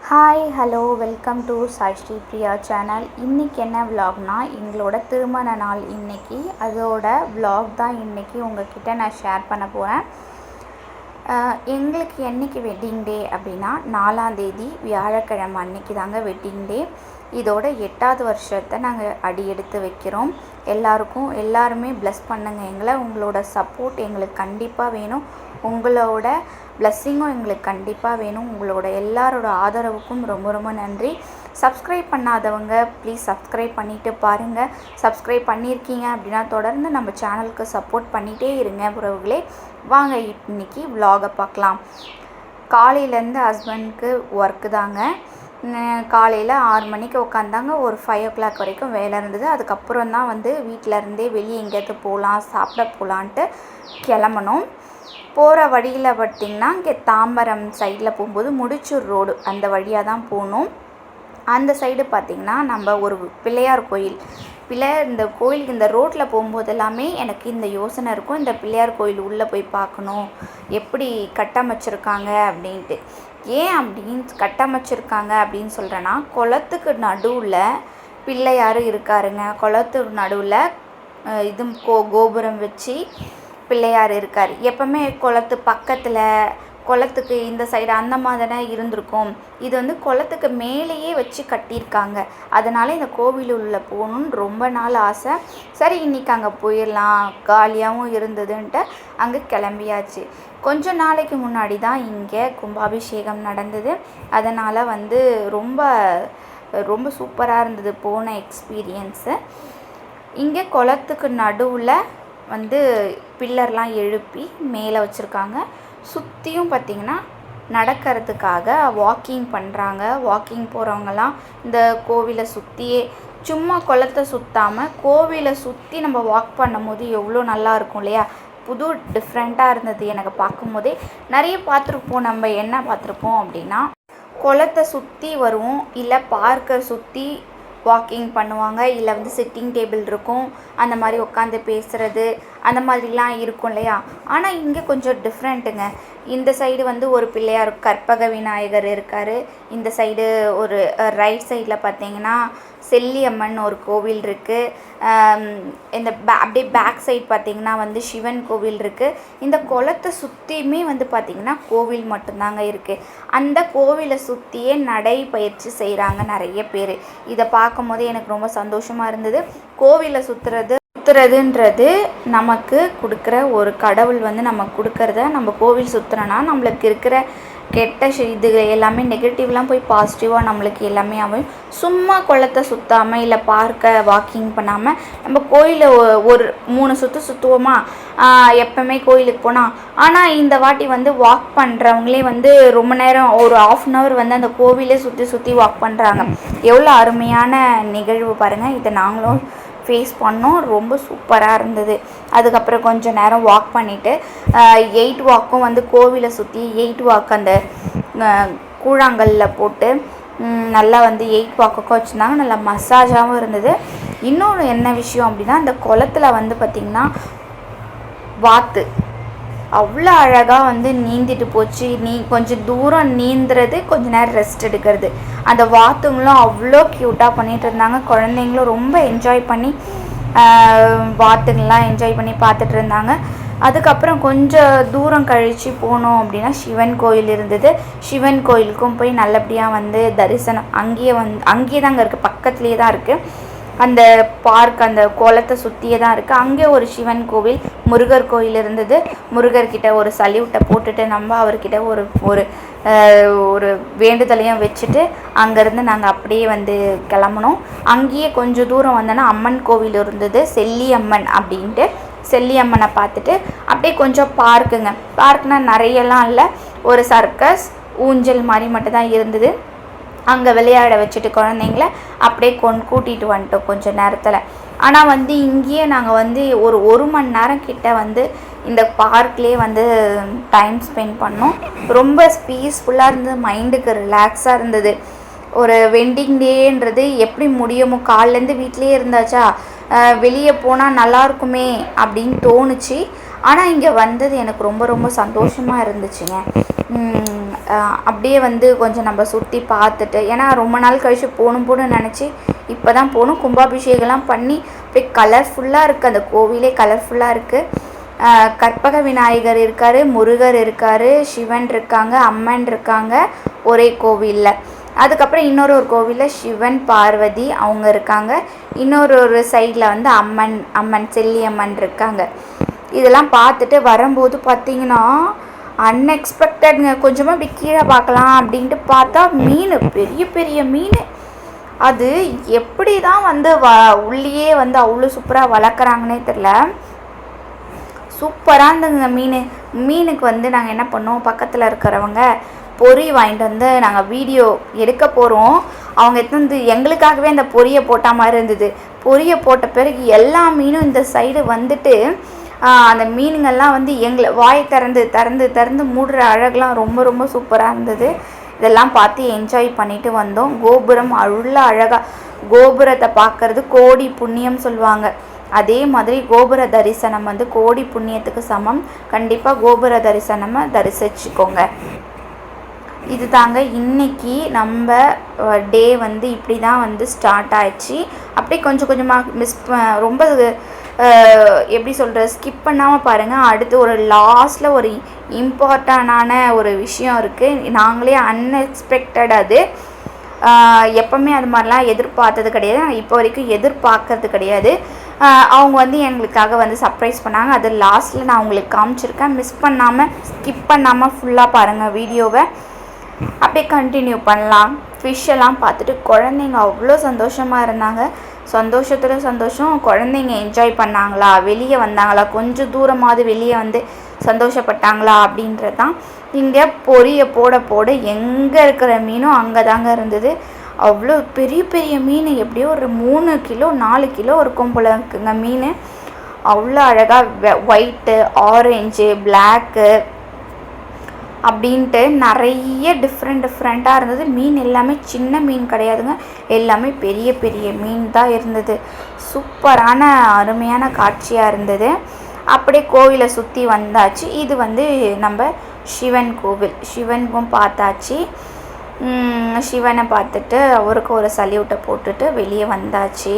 Hi hello welcome to Sai Sri Priya channel. இன்றைக்கி என்ன விலாக்னா எங்களோட திருமண நாள் இன்றைக்கி. அதோட விலாக் தான் இன்றைக்கி உங்கள்கிட்ட நான் ஷேர் பண்ண போகிறேன். எங்களுக்கு என்றைக்கு வெட்டிங் டே அப்படின்னா 4ஆம் தேதி வியாழக்கிழமை அன்றைக்கி தாங்க வெட்டிங் டே. இதோட 8வது வருஷத்தை நாங்கள் அடி எடுத்து வைக்கிறோம். எல்லாருமே ப்ளஸ் பண்ணுங்கள் எங்களை. உங்களோட சப்போர்ட் எங்களுக்கு கண்டிப்பாக வேணும். உங்களோட பிளஸ்ஸிங்கும் எங்களுக்கு கண்டிப்பாக வேணும். உங்களோட எல்லாரோட ஆதரவுக்கும் ரொம்ப ரொம்ப நன்றி. சப்ஸ்கிரைப் பண்ணாதவங்க ப்ளீஸ் சப்ஸ்கிரைப் பண்ணிவிட்டு பாருங்கள். சப்ஸ்கிரைப் பண்ணியிருக்கீங்க அப்படின்னா தொடர்ந்து நம்ம சேனலுக்கு சப்போர்ட் பண்ணிகிட்டே இருங்க உறவுகளே. வாங்க இன்றைக்கி விலாகை பார்க்கலாம். காலையிலேருந்து ஹஸ்பண்டுக்கு ஒர்க்கு தாங்க. காலையில் 6 மணிக்கு உட்காந்தாங்க. ஒரு 5 o'clock வரைக்கும் வேலை இருந்தது. அதுக்கப்புறம் தான் வீட்டிலருந்தே வெளியே எங்கேயாவது போகலாம் சாப்பிட போகலான்ட்டு கிளம்பணும். போகிற வழியில் பார்த்திங்கன்னா இங்கே தாம்பரம் சைடில் போகும்போது முடிச்சூர் ரோடு அந்த வழியாக தான் போகணும். அந்த சைடு பார்த்திங்கன்னா நம்ம ஒரு பிள்ளையார் கோயில் இந்த கோயிலுக்கு இந்த ரோட்டில் போகும்போது எல்லாமே எனக்கு இந்த யோசனை இருக்கும், இந்த பிள்ளையார் கோயில் உள்ளே போய் பார்க்கணும் எப்படி கட்டமைச்சிருக்காங்க அப்படின்ட்டு. ஏன் கட்டமைச்சிருக்காங்க அப்படின்னு சொல்கிறேன்னா, குளத்துக்கு நடுவில் பிள்ளையார் இருக்காருங்க. குளத்துக்கு நடுவில் கோபுரம் வச்சு பிள்ளையார் இருக்கார். எப்போவுமே குளத்து பக்கத்தில் குளத்துக்கு இந்த சைடு அந்த மாதிரி இருந்திருக்கும். இது குளத்துக்கு மேலேயே வச்சு கட்டியிருக்காங்க. அதனால் இந்த கோவில் உள்ள போகணுன்னு ரொம்ப நாள் ஆசை. சரி இன்றைக்கி அங்கே போயிடலாம், காலியாகவும் இருந்ததுன்ட்டு அங்கே கிளம்பியாச்சு. கொஞ்சம் நாளைக்கு முன்னாடி தான் இங்கே கும்பாபிஷேகம் நடந்தது. அதனால் ரொம்ப ரொம்ப சூப்பராக இருந்தது போன எக்ஸ்பீரியன்ஸு. இங்கே குளத்துக்கு நடுவில் பில்லர்லாம் எழுப்பி மேலே வச்சுருக்காங்க. சுற்றியும் பார்த்திங்கன்னா நடக்கிறதுக்காக வாக்கிங் பண்ணுறாங்க. வாக்கிங் போகிறவங்கலாம் இந்த கோவிலை சுற்றியே சும்மா குளத்தை சுற்றாமல் கோவிலை சுற்றி நம்ம வாக் பண்ணும்போது எவ்வளோ நல்லா இருக்கும் இல்லையா. புது டிஃப்ரெண்ட்டாக இருந்தது எனக்கு பார்க்கும்போதே. நிறைய பார்த்துருப்போம். நம்ம என்ன பார்த்துருப்போம் அப்படின்னா, குளத்தை சுற்றி வருவோம், இல்லை பார்க்கை சுற்றி வாக்கிங் பண்ணுவாங்க, இல்லை சிட்டிங் டேபிள் இருக்கும், அந்த மாதிரி உட்காந்து பேசுகிறது அந்த மாதிரிலாம் இருக்கும் இல்லையா. ஆனால் இங்கே கொஞ்சம் டிஃப்ரெண்ட்டுங்க. இந்த சைடு ஒரு பிள்ளையார் கற்பக விநாயகர் இருக்கார். இந்த சைடு ஒரு ரைட் சைடில் பார்த்திங்கன்னா செல்லியம்மன் ஒரு கோவில் இருக்குது. இந்த அப்படியே பேக் சைட் பார்த்திங்கன்னா சிவன் கோவில் இருக்குது. இந்த குளத்தை சுற்றியுமே பார்த்திங்கன்னா கோவில் மட்டும்தாங்க இருக்குது. அந்த கோவிலை சுற்றியே நடைப்பயிற்சி செய்கிறாங்க நிறைய பேர். இதை பார்க்கும் போது எனக்கு ரொம்ப சந்தோஷமாக இருந்தது. கோவிலை சுற்றுறதுன்றது நமக்கு கொடுக்குற ஒரு கடவுள் நமக்கு கொடுக்குறத நம்ம கோவில் சுற்றுறோன்னா நம்மளுக்கு இருக்கிற கெட்ட இதுகள் எல்லாமே நெகட்டிவ்லாம் போய் பாசிட்டிவாக நம்மளுக்கு எல்லாமே ஆகும். சும்மா குளத்தை சுற்றாமல் இல்லை பார்க்க வாக்கிங் பண்ணாமல் நம்ம கோயிலை ஒரு 3 சுற்றுவோமா எப்போவுமே கோயிலுக்கு போனால். ஆனால் இந்த வாட்டி வாக் பண்ணுறவங்களே ரொம்ப நேரம் ஒரு 1/2 hour அந்த கோவிலே சுற்றி வாக் பண்ணுறாங்க. எவ்வளோ அருமையான நிகழ்வு பாருங்கள். இதை நாங்களும் ஃபேஸ் பண்ணோம். ரொம்ப சூப்பராக இருந்தது. அதுக்கப்புறம் கொஞ்சம் நேரம் வாக் பண்ணிவிட்டு 8 வாக்கும் கோவிலை சுற்றி 8 வாக் அந்த கூழாங்கல்ல போட்டு நல்லா 8 வாக்குக்கும் வச்சுருந்தாங்க. நல்லா மசாஜாகவும் இருந்தது. இன்னொன்று என்ன விஷயம் அப்படின்னா, அந்த குளத்துல பார்த்திங்கன்னா வாத்து அவ்வளோ அழகாக நீந்திட்டு போச்சு. கொஞ்சம் தூரம் நீந்துறது, கொஞ்சம் நேரம் ரெஸ்ட் எடுக்கிறது. அந்த வாத்துங்களும் அவ்வளோ க்யூட்டாக பண்ணிகிட்டு இருந்தாங்க. குழந்தைங்களும் ரொம்ப என்ஜாய் பண்ணி வாத்துங்கள்லாம் என்ஜாய் பண்ணி பார்த்துட்டு இருந்தாங்க. அதுக்கப்புறம் கொஞ்சம் தூரம் கழித்து போனோம் அப்படின்னா சிவன் கோயில் இருந்தது. சிவன் கோயிலுக்கும் போய் நல்லபடியாக தரிசனம் அங்கேயே தாங்க இருக்குது, பக்கத்துலேயே தான் இருக்குது. அந்த பார்க் அந்த குளத்தை சுற்றியே தான் இருக்குது. அங்கே ஒரு சிவன் கோவில், முருகர் கோயில் இருந்தது. முருகர்கிட்ட ஒரு சல்யூட்டை போட்டுட்டு நம்ம அவர்கிட்ட ஒரு ஒரு வேண்டுதலையும் வச்சுட்டு அங்கேருந்து நாங்கள் அப்படியே கிளம்புனோம். அங்கேயே கொஞ்சம் தூரம் வந்தோன்னா அம்மன் கோவில் இருந்தது, செல்லியம்மன் அப்படின்ட்டு. செல்லியம்மனை பார்த்துட்டு அப்படியே கொஞ்சம் பார்க்குங்க. பார்க்னால் நிறையலாம் இல்லை, ஒரு சர்க்கஸ் ஊஞ்சல் மாதிரி மட்டும்தான் இருந்தது. அங்கே விளையாட வச்சுட்டு குழந்தைங்கள அப்படியே கூட்டிகிட்டு வந்துட்டோம் கொஞ்சம் நேரத்தில். ஆனால் இங்கேயே நாங்கள் ஒரு மணி நேரம் கிட்ட இந்த பார்க்லேயே டைம் ஸ்பெண்ட் பண்ணோம். ரொம்ப பீஸ்ஃபுல்லாக இருந்தது, மைண்டுக்கு ரிலாக்ஸாக இருந்தது. ஒரு வெட்டிங் டேன்றது எப்படி முடியுமோ, காலிலேருந்து வீட்டிலே இருந்தாச்சா வெளியே போனால் நல்லாயிருக்குமே அப்படின்னு தோணுச்சு. ஆனால் இங்கே வந்தது எனக்கு ரொம்ப ரொம்ப சந்தோஷமாக இருந்துச்சுங்க. அப்படியே வந்து கொஞ்சம் நம்ம சுற்றி பார்த்துட்டு, ஏன்னா ரொம்ப நாள் கழித்து போகணும்னு நினச்சி இப்போ தான் போகணும். கும்பாபிஷேகம்லாம் பண்ணி அப்படியே கலர்ஃபுல்லாக இருக்குது, அந்த கோவிலே கலர்ஃபுல்லாக இருக்குது. கற்பக விநாயகர் இருக்கார், முருகர் இருக்கார், சிவன் இருக்காங்க, அம்மன் இருக்காங்க ஒரே கோவிலில். அதுக்கப்புறம் இன்னொரு கோவிலில் சிவன் பார்வதி அவங்க இருக்காங்க. இன்னொரு சைடில் வந்து அம்மன் செல்லியம்மன் இருக்காங்க. இதெல்லாம் பார்த்துட்டு வரும்போது பார்த்திங்கன்னா அன்எக்ஸ்பெக்டட்ங்க. கொஞ்சமாக இப்படி கீழே பார்க்கலாம் அப்படின்ட்டு பார்த்தா மீன், பெரிய பெரிய மீன். அது எப்படி தான் வந்து உள்ளேயே வந்து அவ்வளோ சூப்பராக வளர்க்குறாங்கன்னே தெரில. சூப்பராக இருந்ததுங்க மீனுக்கு வந்து நாங்கள் என்ன பண்ணோம், பக்கத்தில் இருக்கிறவங்க பொரி வாங்கிட்டு வந்து நாங்கள் வீடியோ எடுக்க போகிறோம். அவங்க எடுத்து எங்களுக்காகவே அந்த பொரியை போட்ட மாதிரி இருந்தது. பொரியை போட்ட பிறகு எல்லா மீனும் இந்த சைடு வந்துட்டு அந்த மீனுங்கள்லாம் வந்து எங்களை வாய் திறந்து மூடுற அழகெலாம் ரொம்ப ரொம்ப சூப்பராக இருந்தது. இதெல்லாம் பார்த்து என்ஜாய் பண்ணிட்டு வந்தோம். கோபுரம் அவ்வளோ அழகாக, கோபுரத்தை பார்க்குறது கோடி புண்ணியம் சொல்லுவாங்க. அதே மாதிரி கோபுர தரிசனம் வந்து கோடி புண்ணியத்துக்கு சமம். கண்டிப்பாக கோபுர தரிசனமை தரிசிச்சுக்கோங்க. இது தாங்க இன்றைக்கி நம்ம டே வந்து இப்படி தான் வந்து ஸ்டார்ட் ஆயிடுச்சு. அப்படியே கொஞ்சம் கொஞ்சமாக ரொம்ப எப்படி சொல்கிறது, ஸ்கிப் பண்ணாமல் பாருங்கள். அடுத்து ஒரு லாஸ்ட்டில் ஒரு இம்பார்ட்டண்டான ஒரு விஷயம் இருக்குது. நாங்களே அன்எக்ஸ்பெக்டட், அது எப்போவுமே அது மாதிரிலாம் எதிர்பார்த்தது கிடையாது, இப்போ வரைக்கும் எதிர்பார்க்கறது கிடையாது. அவங்க வந்து எங்களுக்காக வந்து சர்ப்ரைஸ் பண்ணாங்க. அது லாஸ்ட்டில் நான் உங்களுக்கு காமிச்சிருக்கேன். மிஸ் பண்ணாமல் ஸ்கிப் பண்ணாமல் ஃபுல்லாக பாருங்கள் வீடியோவை. அப்படியே கண்டினியூ பண்ணலாம். ஃபிஷ்ஷெல்லாம் பார்த்துட்டு குழந்தைங்க அவ்வளோ சந்தோஷமாக இருந்தாங்க. சந்தோஷம். குழந்தைங்க என்ஜாய் பண்ணாங்களா, வெளியே வந்தாங்களா, கொஞ்சம் தூரமாவது வெளியே வந்து சந்தோஷப்பட்டாங்களா அப்படின்றது தான். இங்கே பொரியை போட எங்கே இருக்கிற மீனும் அங்கே தாங்க இருந்தது. அவ்வளோ பெரிய பெரிய மீன், எப்படியோ ஒரு 3 கிலோ 4 கிலோ இருக்கும் போல இருக்குங்க மீன். அவ்வளோ அழகாக ஒயிட்டு, ஆரஞ்சு, பிளாக்கு அப்படின்ட்டு நிறைய டிஃப்ரெண்ட்டாக இருந்தது. மீன் எல்லாமே சின்ன மீன் கிடையாதுங்க, எல்லாமே பெரிய பெரிய மீன் தான் இருந்தது. சூப்பரான அருமையான காட்சியாக இருந்தது. அப்படியே கோவிலை சுற்றி வந்தாச்சு. இது வந்து நம்ம சிவன் கோவில். சிவனுக்கும் பார்த்தாச்சு. சிவனை பார்த்துட்டு அவருக்கு ஒரு சல்யூட்டை போட்டுட்டு வெளியே வந்தாச்சு.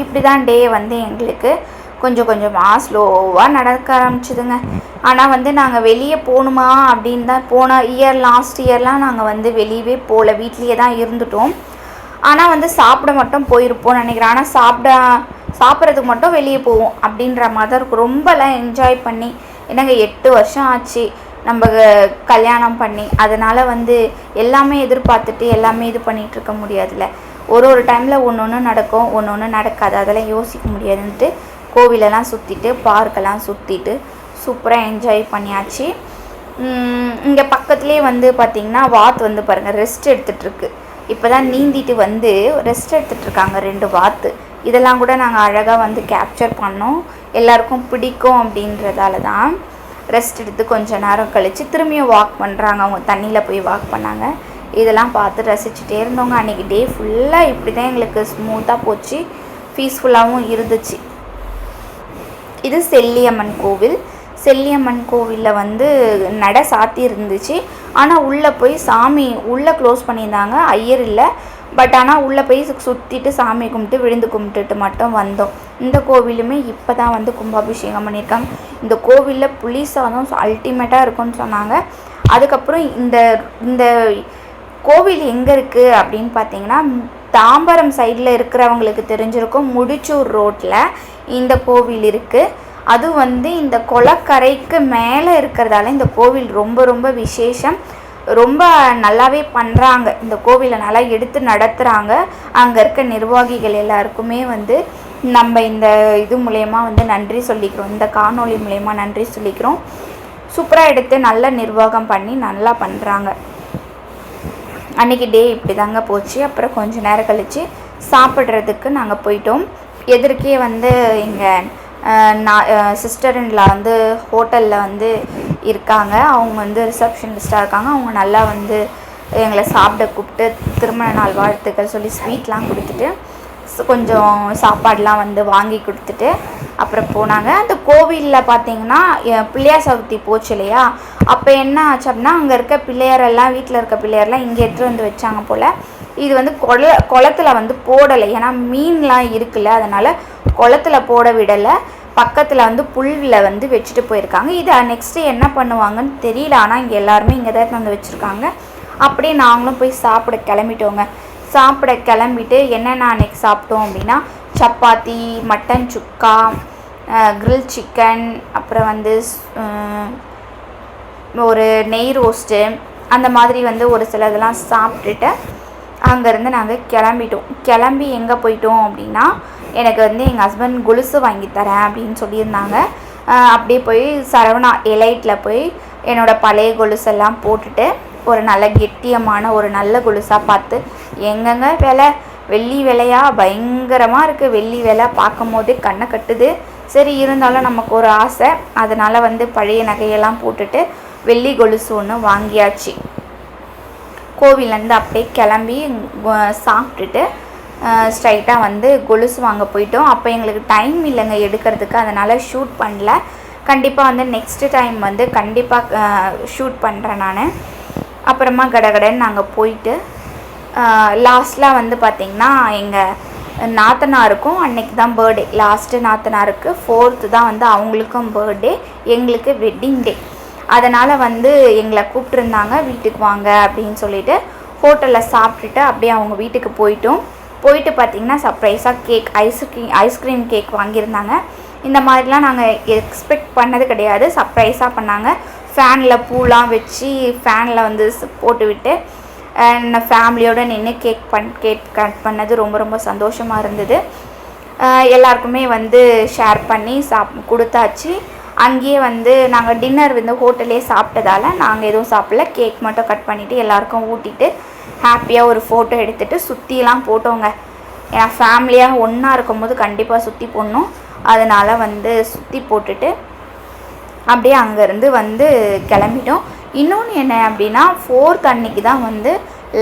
இப்படி தான் டே வந்து எங்களுக்கு கொஞ்சம் கொஞ்சமாக ஸ்லோவாக நடக்க ஆரம்பிச்சிதுங்க. ஆனால் வந்து நாங்கள் வெளியே போகணுமா அப்படின்னு தான் போன லாஸ்ட் இயர்லாம் நாங்கள் வந்து வெளியவே போகல, வீட்லேயே தான் இருந்துட்டோம். ஆனால் வந்து சாப்பிட மட்டும் போயிருப்போம்னு நினைக்கிறேன். ஆனால் சாப்பிட்றதுக்கு மட்டும் வெளியே போவோம் அப்படின்ற மாதிரி தான் இருக்கும். ரொம்பலாம் என்ஜாய் பண்ணி, என்னங்க 8 வருஷம் ஆச்சு நம்ம கல்யாணம் பண்ணி, அதனால் வந்து எல்லாமே எதிர்பார்த்துட்டு எல்லாமே இது பண்ணிகிட்டு இருக்க முடியாதுல்ல. ஒரு டைமில் ஒன்று நடக்கும், ஒன்று நடக்காது, அதெல்லாம் யோசிக்க முடியாதுன்ட்டு கோவிலெல்லாம் சுற்றிட்டு பார்க்கெல்லாம் சுற்றிட்டு சூப்பராக என்ஜாய் பண்ணியாச்சு. இங்கே பக்கத்துலேயே வந்து பார்த்திங்கன்னா வாத்து வந்து பாருங்கள் ரெஸ்ட் எடுத்துகிட்ருக்கு. இப்போ தான் நீந்திட்டு வந்து ரெஸ்ட் எடுத்துகிட்ருக்காங்க 2 வாத்து. இதெல்லாம் கூட நாங்கள் அழகாக வந்து கேப்சர் பண்ணோம். எல்லாருக்கும் பிடிக்கும் அப்படின்றதால தான் ரெஸ்ட் எடுத்து கொஞ்சம் நேரம் கழித்து திரும்பியும் வாக் பண்ணுறாங்க. அவங்க தண்ணியில் போய் வாக் பண்ணாங்க. இதெல்லாம் பார்த்து ரசிச்சுட்டே இருந்தவங்க. அன்றைக்கி டே ஃபுல்லாக இப்படி தான் எங்களுக்கு ஸ்மூத்தாக போச்சு, பீஸ்ஃபுல்லாகவும் இருந்துச்சு. இது செல்லியம்மன் கோவில். செல்லியம்மன் கோவிலில் வந்து நட சாத்தி இருந்துச்சு. ஆனால் உள்ளே போய் சாமி உள்ளே க்ளோஸ் பண்ணியிருந்தாங்க, ஐயர் இல்லை. பட் ஆனால் உள்ளே போய் சுற்றிட்டு சாமி கும்பிட்டு விழுந்து கும்பிட்டுட்டு மட்டும் வந்தோம். இந்த கோவிலுமே இப்போ தான் வந்து கும்பாபிஷேகம் பண்ணியிருக்காங்க. இந்த கோவிலில் புளி சாதம் அல்டிமேட்டாக இருக்குன்னு சொன்னாங்க. அதுக்கப்புறம் இந்த கோவில் எங்கே இருக்குது அப்படின்னு பார்த்தீங்கன்னா, தாம்பரம் சைடில் இருக்கிறவங்களுக்கு தெரிஞ்சிருக்கும், முடிச்சூர் ரோட்டில் இந்த கோவில் இருக்குது. அது வந்து இந்த குளக்கரைக்கு மேலே இருக்கிறதால இந்த கோவில் ரொம்ப ரொம்ப விசேஷம். ரொம்ப நல்லாவே பண்ணுறாங்க. இந்த கோவிலை நல்லா எடுத்து நடத்துகிறாங்க. அங்கே இருக்க நிர்வாகிகள் எல்லாருக்குமே வந்து நம்ம இந்த இது மூலயமா வந்து நன்றி சொல்லிக்கிறோம். இந்த காணொளி மூலயமா நன்றி சொல்லிக்கிறோம். சூப்பராக எடுத்து நல்ல நிர்வாகம் பண்ணி நல்லா பண்ணுறாங்க. அன்றைக்கி டே இப்படி தாங்க போச்சு. அப்புறம் கொஞ்சம் நேரம் கழித்து சாப்பிட்றதுக்கு நாங்கள் போயிட்டோம். எதிர்க்கே வந்து எங்கள் சிஸ்டர்-இன்-லா வந்து ஹோட்டலில் வந்து இருக்காங்க. அவங்க வந்து ரிசப்ஷனிஸ்டாக இருக்காங்க. அவங்க நல்லா வந்து எங்களை சாப்பிட கூப்பிட்டு திருமண நாள் வாழ்த்துக்கள் சொல்லி ஸ்வீட்லாம் கொடுத்துட்டு கொஞ்சம் சாப்பாடெலாம் வந்து வாங்கி கொடுத்துட்டு அப்புறம் அப்புறம் போனாங்க. அந்த கோவிலில் பார்த்திங்கன்னா பிள்ளையார் சதுர்த்தி போச்சு இல்லையா, அப்போ என்ன ஆச்சு அப்படின்னா அங்கே இருக்க பிள்ளையாரெல்லாம் வீட்டில் இருக்க பிள்ளையாரெல்லாம் இங்கே எடுத்துகிட்டு வந்து வச்சாங்க போல். இது வந்து குளத்தில் வந்து போடலை, ஏன்னா மீன்லாம் இருக்குல்ல, அதனால் குளத்தில் போட விடலை. பக்கத்தில் வந்து புல்லில் வந்து வச்சுட்டு போயிருக்காங்க. இதை நெக்ஸ்ட்டு என்ன பண்ணுவாங்கன்னு தெரியல, ஆனால் இங்கே எல்லாருமே இங்கே தான் வந்து வச்சுருக்காங்க. அப்படியே நாங்களும் போய் சாப்பிட கிளம்பிட்டோங்க. சாப்பிட கிளம்பிட்டு என்னென்ன அன்றைக்கி சாப்பிட்டோம் அப்படின்னா சப்பாத்தி, மட்டன் சுக்கா, கிரில் சிக்கன், அப்புறம் வந்து ஒரு நெய் ரோஸ்ட்டு, அந்த மாதிரி வந்து ஒரு சில இதெல்லாம் சாப்பிட்டுட்டு அங்கேருந்து நாங்கள் கிளம்பிட்டோம். கிளம்பி எங்கே போயிட்டோம் அப்படின்னா, எனக்கு வந்து எங்கள் ஹஸ்பண்ட் கொலுசு வாங்கி தரேன் அப்படின்னு சொல்லியிருந்தாங்க. அப்படியே போய் சரவணா எலைட்டில் போய் என்னோடய பழைய கொலுசெல்லாம் போட்டுட்டு ஒரு நல்ல கெட்டியமான ஒரு நல்ல கொலுசாக பார்த்து, எங்கெங்க விலை, வெள்ளி விலையாக பயங்கரமாக இருக்குது. வெள்ளி விலை பார்க்கும் போதே கண்ணை கட்டுது. சரி, இருந்தாலும் நமக்கு ஒரு ஆசை, அதனால் வந்து பழைய நகையெல்லாம் போட்டுட்டு வெள்ளி கொலுசு ஒன்று வாங்கியாச்சு. கோவிலேருந்து அப்படியே கிளம்பி சாப்பிட்டுட்டு ஸ்ட்ரைட்டாக வந்து கொலுசு வாங்க போயிட்டோம். அப்போ எங்களுக்கு டைம் இல்லைங்க எடுக்கிறதுக்கு, அதனால் ஷூட் பண்ணல. கண்டிப்பாக வந்து நெக்ஸ்ட்டு டைம் வந்து கண்டிப்பாக ஷூட் பண்ணுறேன் நான். அப்புறமா கடகடன்னு நாங்கள் போயிட்டு லாஸ்ட்டில் வந்து பார்த்திங்கன்னா எங்கள் நாத்தனாருக்கும் அன்றைக்கி தான் பர்த்டே. லாஸ்ட்டு நாத்தனாருக்கு 4th தான் வந்து அவங்களுக்கும் பர்த்டே, எங்களுக்கு வெட்டிங் டே. அதனால் வந்து எங்களை கூப்பிட்ருந்தாங்க, வீட்டுக்கு வாங்க அப்படின்னு சொல்லிட்டு ஹோட்டலில் சாப்பிட்டுட்டு அப்படியே அவங்க வீட்டுக்கு போயிட்டு பார்த்திங்கன்னா சர்ப்ரைஸாக கேக், ஐஸ்கிரீம் கேக் வாங்கியிருந்தாங்க. இந்த மாதிரிலாம் நாங்கள் எக்ஸ்பெக்ட் பண்ணது கிடையாது. சர்ப்ரைஸாக பண்ணாங்க. ஃபேனில் பூலாம் வச்சு ஃபேனில் வந்து போட்டு விட்டு ஃபேமிலியோடு நின்று கேக் கட் பண்ணது ரொம்ப ரொம்ப சந்தோஷமாக இருந்தது. எல்லாருக்குமே வந்து ஷேர் பண்ணி கொடுத்தாச்சு. அங்கேயே வந்து நாங்கள் டின்னர் வந்து ஹோட்டலே சாப்பிட்டதால் நாங்கள் எதுவும் சாப்பிடல. கேக் மட்டும் கட் பண்ணிவிட்டு எல்லாருக்கும் ஊட்டிட்டு ஹாப்பியாக ஒரு ஃபோட்டோ எடுத்துகிட்டு சுற்றிலாம் போட்டோங்க. ஏன்னா ஃபேமிலியாக ஒன்றா இருக்கும்போது கண்டிப்பாக சுற்றி போடணும். அதனால் வந்து சுற்றி போட்டுட்டு அப்படியே அங்கேருந்து வந்து கிளம்பிட்டோம். இன்னொன்று என்ன அப்படின்னா 4th அன்னைக்கு தான் வந்து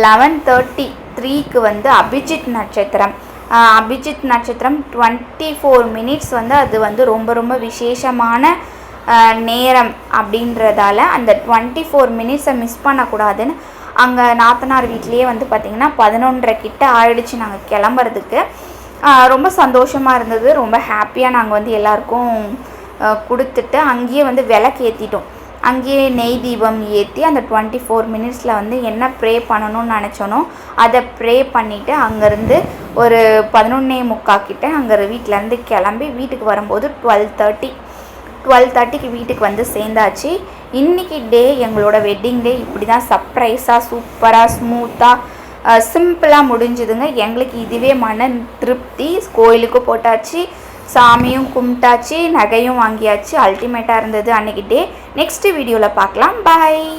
11:33க்கு வந்து அபிஜித் நட்சத்திரம். அபிஜித் நட்சத்திரம் 24 minutes வந்து அது வந்து ரொம்ப ரொம்ப விசேஷமான நேரம் அப்படின்றதால அந்த 24 minutes மிஸ் பண்ணக்கூடாதுன்னு அங்கே நாத்தனார் வீட்லேயே வந்து பார்த்திங்கன்னா 11:30 கிட்ட ஆயிடுச்சு நாங்கள் கிளம்புறதுக்கு. ரொம்ப சந்தோஷமாக இருந்தது. ரொம்ப ஹாப்பியாக நாங்கள் வந்து எல்லாருக்கும் கொடுத்துட்டு அங்கேயே வந்து விளக்கு ஏற்றிட்டோம். அங்கேயே நெய் தீபம் ஏற்றி அந்த 24 minutesல வந்து என்ன ப்ரே பண்ணணும்னு நினச்சோனோ அதை ப்ரே பண்ணிவிட்டு அங்கேருந்து ஒரு 11:45 கிட்ட அங்கே வீட்டிலேருந்து கிளம்பி வீட்டுக்கு வரும்போது 12:30க்கு வீட்டுக்கு வந்து சேர்ந்தாச்சு. இன்றைக்கி டே எங்களோட வெட்டிங் டே இப்படி தான் சர்ப்ரைஸாக சூப்பராக ஸ்மூத்தாக சிம்பிளாக முடிஞ்சுதுங்க. எங்களுக்கு இதுவே மன திருப்தி. கோயிலுக்கு போட்டாச்சு, சாமியும் கும்பிட்டாச்சு, நகையும் வாங்கியாச்சு. அல்டிமேட்டாக இருந்தது அன்றைக்கி டே. நெக்ஸ்ட்டு வீடியோவில் பார்க்கலாம். பாய்.